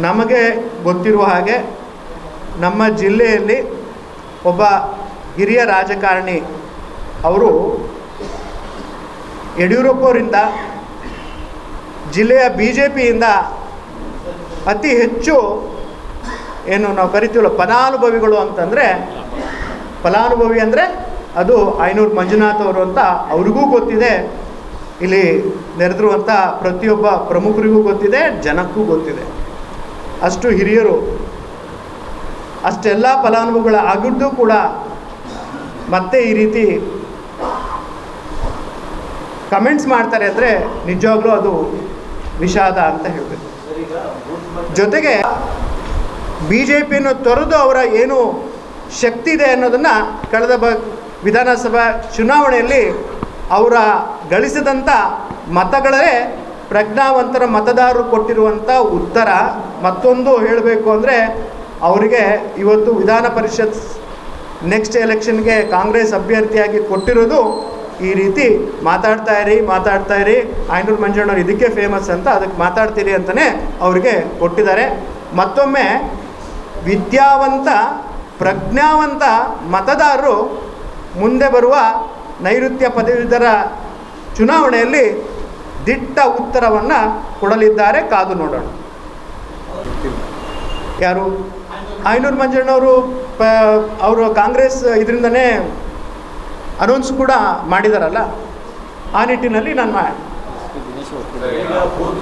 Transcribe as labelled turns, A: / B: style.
A: ನಮಗೆ ಗೊತ್ತಿರುವ ಹಾಗೆ ನಮ್ಮ ಜಿಲ್ಲೆಯಲ್ಲಿ ಒಬ್ಬ ಹಿರಿಯ ರಾಜಕಾರಣಿ ಅವರು ಯಡಿಯೂರಪ್ಪವರಿಂದ ಜಿಲ್ಲೆಯ BJPಯಿಂದ ಅತಿ ಹೆಚ್ಚು ಏನು ನಾವು ಕರಿತೀವಲ್ಲ ಫಲಾನುಭವಿಗಳು ಅಂತಂದರೆ, ಫಲಾನುಭವಿ ಅಂದರೆ ಅದು ಐನೂರು ಮಂಜುನಾಥ್ ಅವರು ಅಂತ ಅವ್ರಿಗೂ ಗೊತ್ತಿದೆ, ಇಲ್ಲಿ ನೆರೆದಿರುವಂಥ ಪ್ರತಿಯೊಬ್ಬ ಪ್ರಮುಖರಿಗೂ ಗೊತ್ತಿದೆ, ಜನಕ್ಕೂ ಗೊತ್ತಿದೆ. ಅಷ್ಟು ಹಿರಿಯರು, ಅಷ್ಟೆಲ್ಲ ಫಲಾನುಭವಿಗಳ ಆಗಿದ್ದು ಕೂಡ ಮತ್ತೆ ಈ ರೀತಿ ಕಮೆಂಟ್ಸ್ ಮಾಡ್ತಾರೆ ಅಂದರೆ ನಿಜವಾಗ್ಲೂ ಅದು ವಿಷಾದ ಅಂತ ಹೇಳಬೇಕು. ಜೊತೆಗೆ BJPಯನ್ನು ತೊರೆದು ಅವರ ಏನು ಶಕ್ತಿ ಇದೆ ಅನ್ನೋದನ್ನು ಕಳೆದ ವಿಧಾನಸಭಾ ಚುನಾವಣೆಯಲ್ಲಿ ಅವರ ಗಳಿಸಿದಂಥ ಮತಗಳೇ ಪ್ರಜ್ಞಾವಂತರ ಮತದಾರರು ಕೊಟ್ಟಿರುವಂಥ ಉತ್ತರ. ಮತ್ತೊಂದು ಹೇಳಬೇಕು ಅಂದರೆ ಅವರಿಗೆ ಇವತ್ತು ವಿಧಾನ ಪರಿಷತ್ ನೆಕ್ಸ್ಟ್ ಎಲೆಕ್ಷನ್ಗೆ ಕಾಂಗ್ರೆಸ್ ಅಭ್ಯರ್ಥಿಯಾಗಿ ಕೊಟ್ಟಿರೋದು ಈ ರೀತಿ ಮಾತಾಡ್ತಾ ಇರಿ ಐನೂರು ಮಂಜಣ್ಣವ್ರು ಇದಕ್ಕೆ ಫೇಮಸ್ ಅಂತ, ಅದಕ್ಕೆ ಮಾತಾಡ್ತೀರಿ ಅಂತಲೇ ಅವರಿಗೆ ಕೊಟ್ಟಿದ್ದಾರೆ. ಮತ್ತೊಮ್ಮೆ ವಿದ್ಯಾವಂತ ಪ್ರಜ್ಞಾವಂತ ಮತದಾರರು ಮುಂದೆ ಬರುವ ನೈಋತ್ಯ ಪದವೀಧರ ಚುನಾವಣೆಯಲ್ಲಿ ದಿಟ್ಟ ಉತ್ತರವನ್ನು ಕೊಡಲಿದ್ದಾರೆ. ಕಾದು ನೋಡೋಣ. ಯಾರು ಐನೂರು ಮಂಜಣ್ಣವರು ಅವರು ಕಾಂಗ್ರೆಸ್ ಇದರಿಂದನೇ ಅನೌನ್ಸ್ ಕೂಡ ಮಾಡಿದಾರಲ್ಲ, ಆ ನಿಟ್ಟಿನಲ್ಲಿ ನಾನು